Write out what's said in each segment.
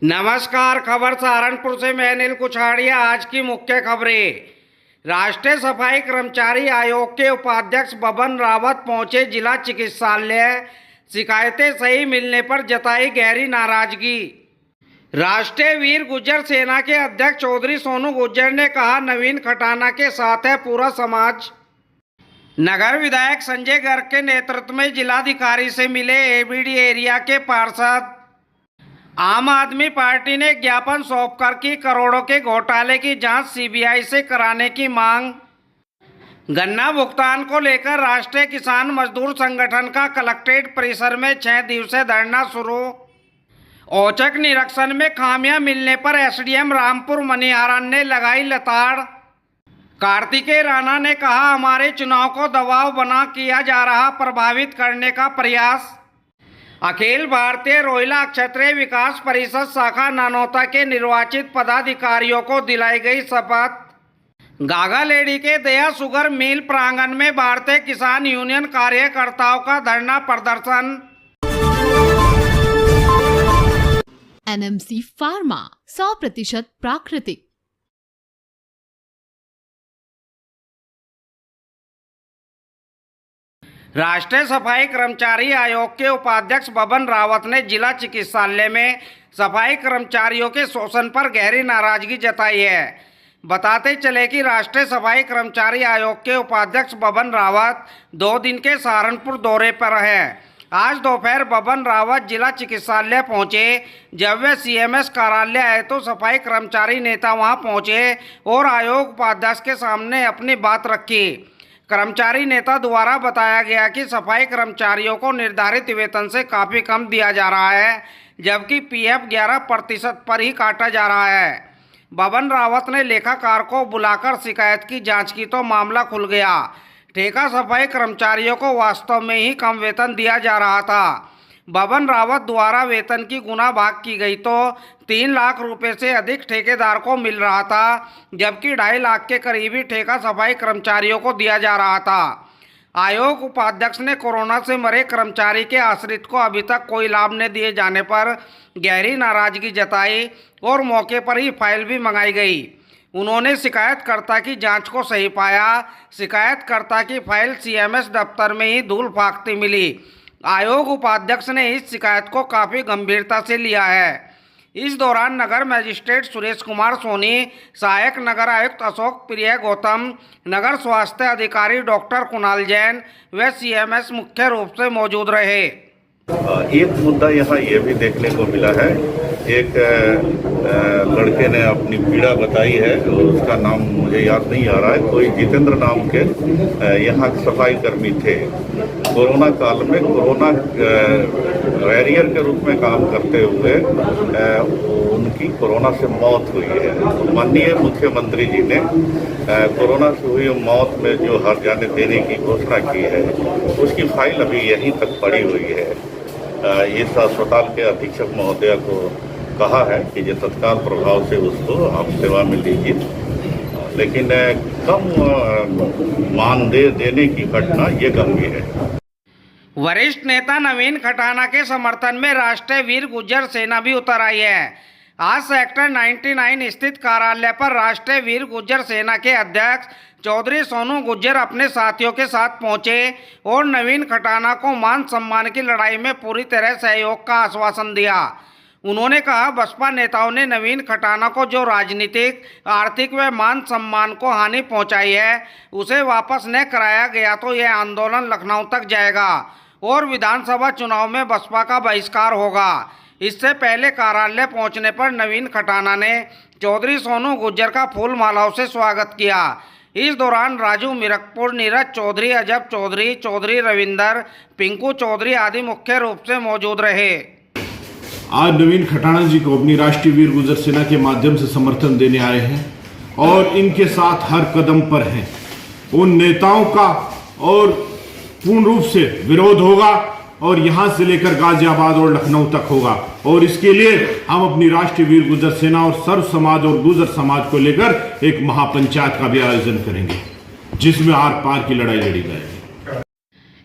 नमस्कार। खबर सहारनपुर से मैं अनिल कुछाड़िया। आज की मुख्य खबरें। राष्ट्रीय सफाई कर्मचारी आयोग के उपाध्यक्ष बबन रावत पहुंचे जिला चिकित्सालय। शिकायतें सही मिलने पर जताई गहरी नाराजगी। राष्ट्रीय वीर गुर्जर सेना के अध्यक्ष चौधरी सोनू गुर्जर ने कहा, नवीन खटाना के साथ है पूरा समाज। नगर विधायक संजय गर्ग के नेतृत्व में जिलाधिकारी से मिले एबीडी एरिया के पार्षद। आम आदमी पार्टी ने ज्ञापन सौंपकर की करोड़ों के घोटाले की जांच सीबीआई से कराने की मांग। गन्ना भुगतान को लेकर राष्ट्रीय किसान मजदूर संगठन का कलेक्ट्रेट परिसर में 6 दिवसीय धरना शुरू। औचक निरीक्षण में खामियां मिलने पर एसडीएम रामपुर मनिहारन ने लगाई लताड़। कार्तिकेय राणा ने कहा, हमारे चुनाव को दबाव बना किया जा रहा प्रभावित करने का प्रयास। अखिल भारतीय रोहिला क्षेत्रीय विकास परिषद शाखा नानौता के निर्वाचित पदाधिकारियों को दिलाई गई शपथ। गागालेडी के दया शुगर मिल प्रांगण में भारतीय किसान यूनियन कार्यकर्ताओं का धरना प्रदर्शन। एनएमसी फार्मा 100% प्राकृतिक। राष्ट्रीय सफाई कर्मचारी आयोग के उपाध्यक्ष बबन रावत ने जिला चिकित्सालय में सफाई कर्मचारियों के शोषण पर गहरी नाराजगी जताई है। बताते चले कि राष्ट्रीय सफाई कर्मचारी आयोग के उपाध्यक्ष बबन रावत 2 दिन के सहारनपुर दौरे पर है। आज दोपहर बबन रावत जिला चिकित्सालय पहुंचे। जब वे सीएमएस कार्यालय आए तो सफाई कर्मचारी नेता वहां पहुंचे और आयोग उपाध्यक्ष के सामने अपनी बात रखी। कर्मचारी नेता द्वारा बताया गया कि सफाई कर्मचारियों को निर्धारित वेतन से काफ़ी कम दिया जा रहा है, जबकि पीएफ 11% पर ही काटा जा रहा है। बबन रावत ने लेखाकार को बुलाकर शिकायत की जांच की तो मामला खुल गया। ठेका सफाई कर्मचारियों को वास्तव में ही कम वेतन दिया जा रहा था। बबन रावत द्वारा वेतन की गुना भाग की गई तो 3 लाख रुपए से अधिक ठेकेदार को मिल रहा था, जबकि 2.5 लाख के करीबी ठेका सफाई कर्मचारियों को दिया जा रहा था। आयोग उपाध्यक्ष ने कोरोना से मरे कर्मचारी के आश्रित को अभी तक कोई लाभ न दिए जाने पर गहरी नाराजगी जताई और मौके पर ही फाइल भी मंगाई गई। उन्होंने शिकायतकर्ता की जांच को सही पाया। शिकायतकर्ता की फाइल सीएमएस दफ्तर में ही धूल फाकती मिली। आयोग उपाध्यक्ष ने इस शिकायत को काफ़ी गंभीरता से लिया है। इस दौरान नगर मजिस्ट्रेट सुरेश कुमार सोनी, सहायक नगर आयुक्त अशोक प्रिय गौतम, नगर स्वास्थ्य अधिकारी डॉक्टर कुणाल जैन व सीएमएस मुख्य रूप से मौजूद रहे। एक मुद्दा यहाँ ये भी देखने को मिला है। एक लड़के ने अपनी पीड़ा बताई है, उसका नाम मुझे याद नहीं आ रहा है, कोई जितेंद्र नाम के यहाँ सफाई कर्मी थे। कोरोना काल में कोरोना वॉरियर के रूप में काम करते हुए उनकी कोरोना से मौत हुई है। तो माननीय मुख्यमंत्री जी ने कोरोना से हुई मौत में जो हर्जाने देने की घोषणा की है, उसकी फाइल अभी यहीं तक पड़ी हुई है। इस अस्पताल के अधीक्षक महोदय को कहा है कि ये तत्काल प्रभाव से उसको आप सेवा में लीजिए, लेकिन कम मानदेय देने की घटना ये गंभीर है। वरिष्ठ नेता नवीन खटाना के समर्थन में राष्ट्रीय वीर गुर्जर सेना भी उतर आई है। आज सेक्टर 99 स्थित कार्यालय पर राष्ट्रीय वीर गुर्जर सेना के अध्यक्ष चौधरी सोनू गुर्जर अपने साथियों के साथ पहुंचे और नवीन खटाना को मान सम्मान की लड़ाई में पूरी तरह सहयोग का आश्वासन दिया। उन्होंने कहा, बसपा नेताओं ने नवीन खटाना को जो राजनीतिक, आर्थिक व मान सम्मान को हानि पहुंचाई है, उसे वापस न कराया गया तो यह आंदोलन लखनऊ तक जाएगा और विधानसभा चुनाव में बसपा का बहिष्कार होगा। इससे पहले कार्यालय पहुंचने पर नवीन खटाना ने चौधरी सोनू गुर्जर का फूल मालाओं से स्वागत किया। इस दौरान राजू मिरकपुर, नीरज चौधरी, अजब चौधरी, चौधरी रविंदर, पिंकू चौधरी आदि मुख्य रूप से मौजूद रहे। आज नवीन खटाना जी को अपनी राष्ट्रीय वीर गुर्जर सेना के माध्यम से समर्थन देने आए हैं और इनके साथ हर कदम पर हैं। उन नेताओं का और पूर्ण रूप से विरोध होगा और यहां से लेकर गाजियाबाद और लखनऊ तक होगा और इसके लिए हम अपनी राष्ट्रीय वीर गुर्जर सेना और सर्व समाज और गुर्जर समाज को लेकर एक महापंचायत का भी आयोजन करेंगे, जिसमें आर पार की लड़ाई लड़ी जाएगी।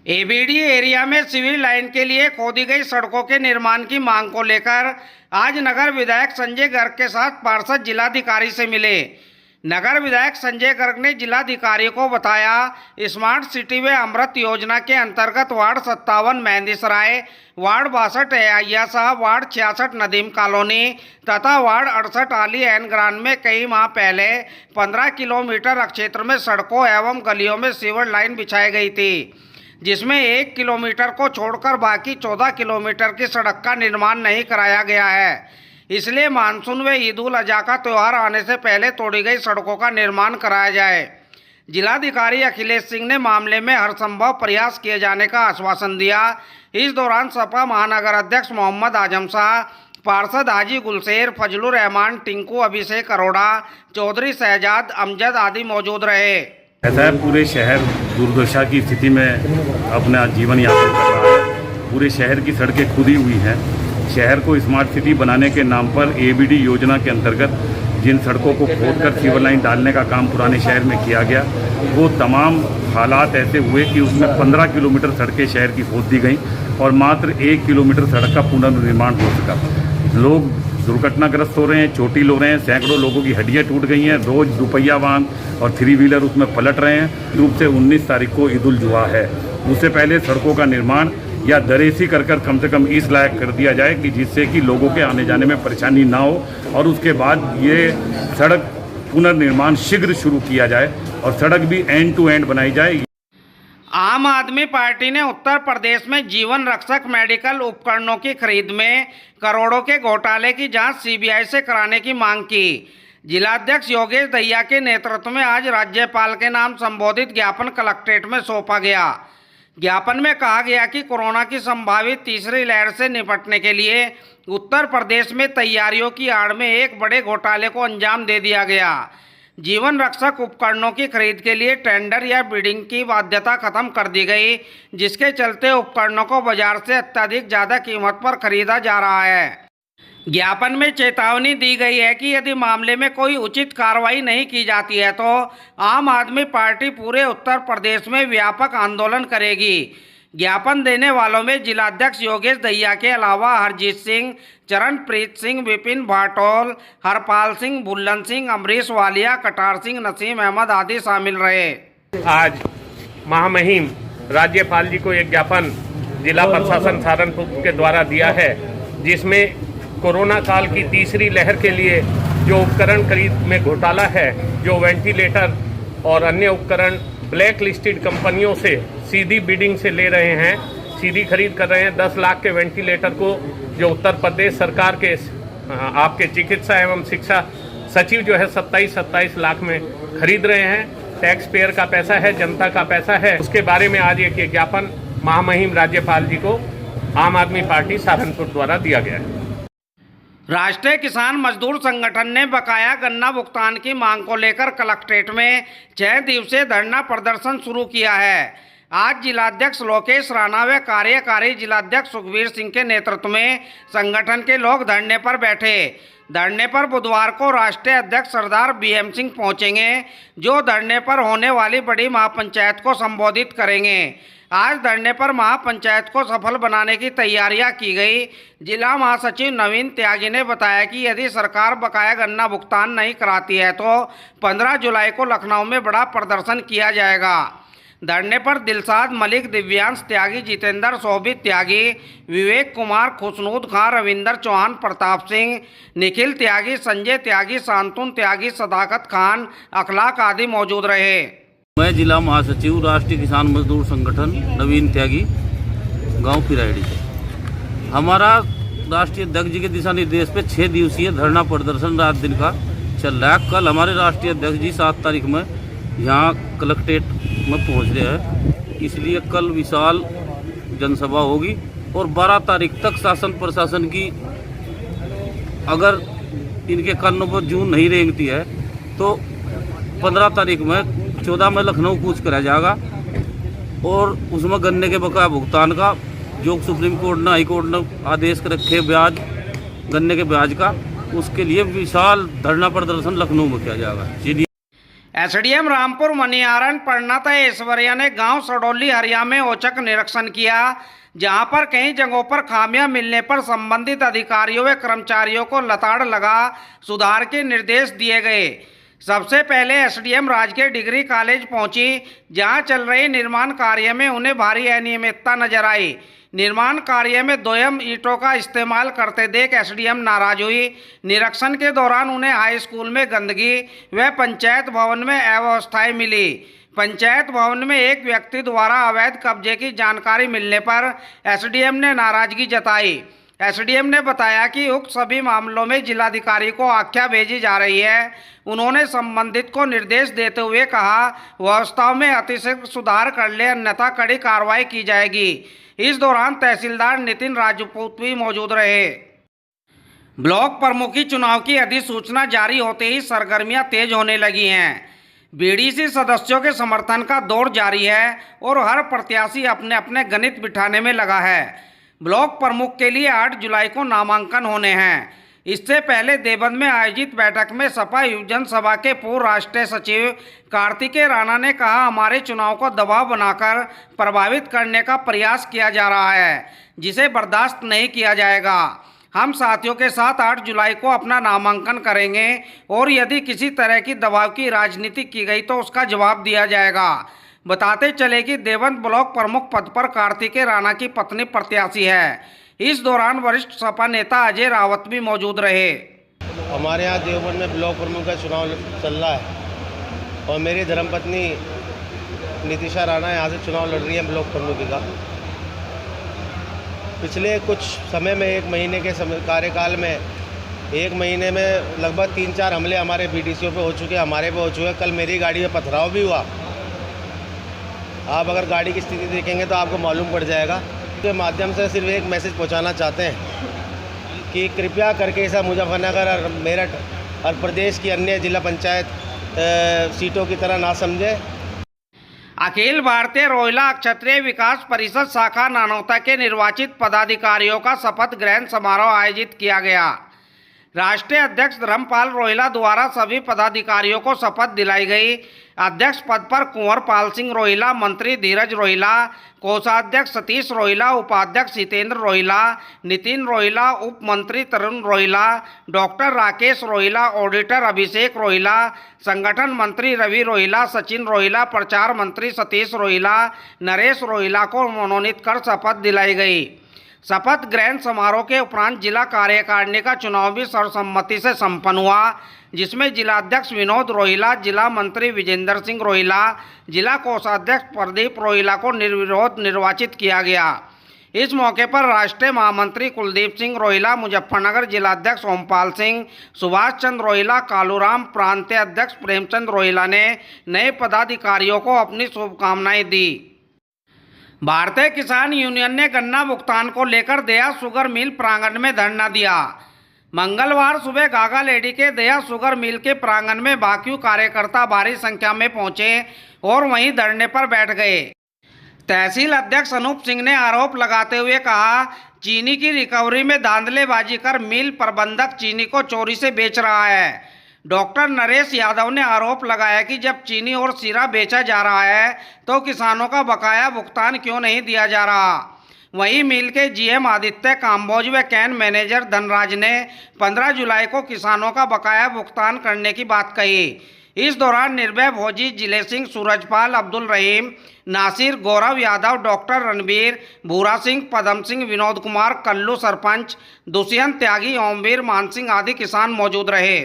एबीडी एरिया में सिविल लाइन के लिए खोदी गई सड़कों के निर्माण की मांग को लेकर आज नगर विधायक संजय गर्ग के साथ पार्षद जिलाधिकारी से मिले। नगर विधायक संजय गर्ग ने जिलाधिकारी को बताया, स्मार्ट सिटी व अमृत योजना के अंतर्गत वार्ड 57 मेहंदीसराय, वार्ड 62 अय्या साहब, वार्ड 66 नदीम कॉलोनी तथा वार्ड 68 आली एन ग्रांड में कई माह पहले 15 किलोमीटर क्षेत्र में सड़कों एवं गलियों में सीवर लाइन बिछाई गई थी, जिसमें 1 किलोमीटर को छोड़कर बाकी 14 किलोमीटर की सड़क का निर्माण नहीं कराया गया है। इसलिए मानसून व ईद उल अजहा का त्यौहार आने से पहले तोड़ी गई सड़कों का निर्माण कराया जाए। जिलाधिकारी अखिलेश सिंह ने मामले में हर संभव प्रयास किए जाने का आश्वासन दिया। इस दौरान सपा महानगर अध्यक्ष मोहम्मद आजम शाह, पार्षद हाजी गुलशेर, फजलुर रहमान, टिंकू, अभिषेक अरोड़ा, चौधरी शहजाद, अमजद आदि मौजूद रहे। ऐसा है, पूरे शहर दुर्दशा की स्थिति में अपना जीवन यापन कर रहा है। पूरे शहर की सड़कें खुदी हुई हैं। शहर को स्मार्ट सिटी बनाने के नाम पर एबीडी योजना के अंतर्गत जिन सड़कों को खोदकर सीवर लाइन डालने का काम पुराने शहर में किया गया, वो तमाम हालात ऐसे हुए कि उसमें 15 किलोमीटर सड़कें शहर की खोद दी गई और मात्र 1 किलोमीटर सड़क का पुनर्निर्माण हो सका। लोग दुर्घटनाग्रस्त हो रहे हैं, चोटिल हो रहे हैं, सैकड़ों लोगों की हड्डियां टूट गई हैं। रोज दुपहिया वाहन और 3 व्हीलर उसमें पलट रहे हैं। रूप से 19 तारीख को ईद उल जुहा है। उससे पहले सड़कों का निर्माण या दरेसी कर कम से कम इस लायक कर दिया जाए कि जिससे कि लोगों के आने जाने में परेशानी ना हो, और उसके बाद ये सड़क पुनर्निर्माण शीघ्र शुरू किया जाए और सड़क भी एंड टू एंड बनाई जाए। आम आदमी पार्टी ने उत्तर प्रदेश में जीवन रक्षक मेडिकल उपकरणों की खरीद में करोड़ों के घोटाले की जांच सीबीआई से कराने की मांग की। जिलाध्यक्ष योगेश दहिया के नेतृत्व में आज राज्यपाल के नाम संबोधित ज्ञापन कलेक्ट्रेट में सौंपा गया। ज्ञापन में कहा गया कि कोरोना की संभावित तीसरी लहर से निपटने के लिए उत्तर प्रदेश में तैयारियों की आड़ में एक बड़े घोटाले को अंजाम दे दिया गया। जीवन रक्षक उपकरणों की खरीद के लिए टेंडर या बिडिंग की बाध्यता खत्म कर दी गई, जिसके चलते उपकरणों को बाजार से अत्यधिक ज़्यादा कीमत पर खरीदा जा रहा है। ज्ञापन में चेतावनी दी गई है कि यदि मामले में कोई उचित कार्रवाई नहीं की जाती है तो आम आदमी पार्टी पूरे उत्तर प्रदेश में व्यापक आंदोलन करेगी। ज्ञापन देने वालों में जिलाध्यक्ष योगेश दहिया के अलावा हरजीत सिंह, चरणप्रीत सिंह, विपिन भाटोल, हरपाल सिंह, बुल्लन सिंह, अमरीश वालिया, कटार सिंह, नसीम अहमद आदि शामिल रहे। आज महामहिम राज्यपाल जी को एक ज्ञापन जिला प्रशासन सहारनपुर के द्वारा दिया है, जिसमें कोरोना काल की तीसरी लहर के लिए जो उपकरण खरीद में घोटाला है, जो वेंटिलेटर और अन्य उपकरण ब्लैक लिस्टेड कंपनियों से सीधी बिडिंग से ले रहे हैं, सीधी खरीद कर रहे हैं। 10 लाख के वेंटिलेटर को जो उत्तर प्रदेश सरकार के आपके चिकित्सा एवं शिक्षा सचिव जो है 27 लाख में खरीद रहे हैं। टैक्स पेयर का पैसा है, जनता का पैसा है। उसके बारे में आज एक ज्ञापन महामहिम राज्यपाल जी को आम आदमी पार्टी सहारनपुर द्वारा दिया गया है। राष्ट्रीय किसान मजदूर संगठन ने बकाया गन्ना भुगतान की मांग को लेकर कलेक्ट्रेट में 6 दिवसीय धरना प्रदर्शन शुरू किया है। आज जिलाध्यक्ष लोकेश राणा व कार्यकारी जिलाध्यक्ष सुखबीर सिंह के नेतृत्व में संगठन के लोग धरने पर बैठे। धरने पर बुधवार को राष्ट्रीय अध्यक्ष सरदार BM सिंह पहुंचेंगे, जो धरने पर होने वाली बड़ी महापंचायत को संबोधित करेंगे। आज धरने पर महापंचायत को सफल बनाने की तैयारियां की गई। जिला महासचिव नवीन त्यागी ने बताया कि यदि सरकार बकाया गन्ना भुगतान नहीं कराती है तो 15 जुलाई को लखनऊ में बड़ा प्रदर्शन किया जाएगा। धरने पर दिलशाद मलिक, दिव्यांश त्यागी, जितेंद्र, शोभित त्यागी, विवेक कुमार, खुशनूद खां, रविंदर चौहान, प्रताप सिंह, निखिल त्यागी, संजय त्यागी, शांतुन त्यागी, सदाकत खान, अखलाक आदि मौजूद रहे। मैं जिला महासचिव राष्ट्रीय किसान मजदूर संगठन नवीन त्यागी, गांव पिराड़ी से। हमारा राष्ट्रीय अध्यक्ष जी के दिशा निर्देश पे 6 दिवसीय धरना प्रदर्शन रात दिन का चल रहा है। कल हमारे राष्ट्रीय अध्यक्ष जी 7 तारीख में यहाँ कलेक्ट्रेट में पहुँच रहे हैं, इसलिए कल विशाल जनसभा होगी और 12 तारीख तक शासन प्रशासन की अगर इनके कानों पर जून नहीं रेंगती है तो 15 तारीख में 14 में लखनऊ कूच करा जाएगा और उसमें गन्ने के बकाया भुगतान का जो सुप्रीम कोर्ट ने, हाई कोर्ट ने आदेश रखे ब्याज, गन्ने के ब्याज का, उसके लिए विशाल धरना प्रदर्शन लखनऊ में किया जाएगा। एसडीएम रामपुर मनियारन परिणत ऐश्वर्या ने गांव सडोली हरिया में औचक निरीक्षण किया, जहां पर कई जगहों पर खामियां मिलने पर संबंधित अधिकारियों व कर्मचारियों को लताड़ लगा सुधार के निर्देश दिए गए। सबसे पहले एसडीएम राजकीय डिग्री कॉलेज पहुंची, जहां चल रहे निर्माण कार्य में उन्हें भारी अनियमितता नजर आई। निर्माण कार्य में दोयम ईंटों का इस्तेमाल करते देख एसडीएम नाराज हुई। निरीक्षण के दौरान उन्हें हाई स्कूल में गंदगी व पंचायत भवन में अव्यवस्थाएं मिली। पंचायत भवन में एक व्यक्ति द्वारा अवैध कब्जे की जानकारी मिलने पर एसडीएम ने नाराजगी जताई। एसडीएम ने बताया कि उक्त सभी मामलों में जिलाधिकारी को आख्या भेजी जा रही है। उन्होंने संबंधित को निर्देश देते हुए कहा, व्यवस्थाओं में अतिशीघ्र सुधार कर ले, अन्यथा कड़ी कार्रवाई की जाएगी। इस दौरान तहसीलदार नितिन राजपूत भी मौजूद रहे। ब्लॉक प्रमुखी चुनाव की अधिसूचना जारी होते ही सरगर्मियां तेज होने लगी हैं। बीडीसी सदस्यों के समर्थन का दौर जारी है और हर प्रत्याशी अपने अपने गणित बिठाने में लगा है। ब्लॉक प्रमुख के लिए 8 जुलाई को नामांकन होने हैं। इससे पहले देवबंद में आयोजित बैठक में सपा युवजन सभा के पूर्व राष्ट्रीय सचिव कार्तिकेय राणा ने कहा, हमारे चुनाव को दबाव बनाकर प्रभावित करने का प्रयास किया जा रहा है, जिसे बर्दाश्त नहीं किया जाएगा। हम साथियों के साथ 8 जुलाई को अपना नामांकन करेंगे और यदि किसी तरह की दबाव की राजनीति की गई तो उसका जवाब दिया जाएगा। बताते चले कि देवबंद ब्लॉक प्रमुख पद पर कार्तिकेय राणा की पत्नी प्रत्याशी है। इस दौरान वरिष्ठ सपा नेता अजय रावत भी मौजूद रहे। हमारे यहाँ देवबंद में ब्लॉक प्रमुख का चुनाव चल रहा है और मेरी धर्मपत्नी नितिशा राणा यहाँ से चुनाव लड़ रही है ब्लॉक प्रमुख का। पिछले कुछ समय में 1 महीने के कार्यकाल में 1 महीने में लगभग 3-4 हमले हमारे बीडीसीओ पे हो चुके हैं, हमारे पे हो चुके हैं। कल मेरी गाड़ी में पथराव भी हुआ। आप अगर गाड़ी की स्थिति देखेंगे तो आपको मालूम पड़ जाएगा। के माध्यम से सिर्फ एक मैसेज पहुंचाना चाहते हैं कि कृपया करके ऐसा मुजफ्फरनगर और मेरठ और प्रदेश की अन्य जिला पंचायत सीटों की तरह ना समझे। अखिल भारतीय रोहिला क्षत्रिय विकास परिषद शाखा नानौता के निर्वाचित पदाधिकारियों का शपथ ग्रहण समारोह आयोजित किया गया। राष्ट्रीय अध्यक्ष धर्मपाल रोहिला द्वारा सभी पदाधिकारियों को शपथ दिलाई गई। अध्यक्ष पद पर कुंवर पाल सिंह रोहिला, मंत्री धीरज रोहिला, कोषाध्यक्ष सतीश रोहिला, उपाध्यक्ष हितेंद्र रोहिला, नितिन रोहिला, उप मंत्री तरुण रोहिला, डॉक्टर राकेश रोहिला, ऑडिटर अभिषेक रोहिला, संगठन मंत्री रवि रोहिला, सचिन रोहिला, प्रचार मंत्री सतीश रोहिला, नरेश रोहिला को मनोनीत कर शपथ दिलाई गई। शपथ ग्रहण समारोह के उपरांत जिला कार्यकारिणी का चुनाव भी सर्वसम्मति से संपन्न हुआ, जिसमें जिलाध्यक्ष विनोद रोहिला, जिला मंत्री विजेंद्र सिंह रोहिला, जिला कोषाध्यक्ष प्रदीप रोहिला को निर्विरोध निर्वाचित किया गया। इस मौके पर राष्ट्रीय महामंत्री कुलदीप सिंह रोहिला, मुजफ्फरनगर जिलाध्यक्ष ओमपाल सिंह, सुभाष चंद्र रोहिला, कालूराम प्रांतीय अध्यक्ष प्रेमचंद रोहिला ने नए पदाधिकारियों को अपनी शुभकामनाएं दी। भारतीय किसान यूनियन ने गन्ना भुगतान को लेकर दया शुगर मिल प्रांगण में धरना दिया। मंगलवार सुबह गागा लेडी के दया शुगर मिल के प्रांगण में भाकियू कार्यकर्ता भारी संख्या में पहुंचे और वहीं धरने पर बैठ गए। तहसील अध्यक्ष अनूप सिंह ने आरोप लगाते हुए कहा, चीनी की रिकवरी में धांधलेबाजी कर मिल प्रबंधक चीनी को चोरी से बेच रहा है। डॉक्टर नरेश यादव ने आरोप लगाया कि जब चीनी और शीरा बेचा जा रहा है तो किसानों का बकाया भुगतान क्यों नहीं दिया जा रहा। वहीं मिल के जीएम आदित्य काम्बोज व कैन मैनेजर धनराज ने 15 जुलाई को किसानों का बकाया भुगतान करने की बात कही। इस दौरान निर्भय भोजी, जिले सिंह, सूरजपाल, अब्दुल रहीम, नासिर, गौरव यादव, डॉक्टर रणबीर, भूरा सिंह, पदम सिंह, विनोद कुमार, कल्लू सरपंच, दुष्यंत त्यागी, ओमवीर, मान सिंह आदि किसान मौजूद रहे।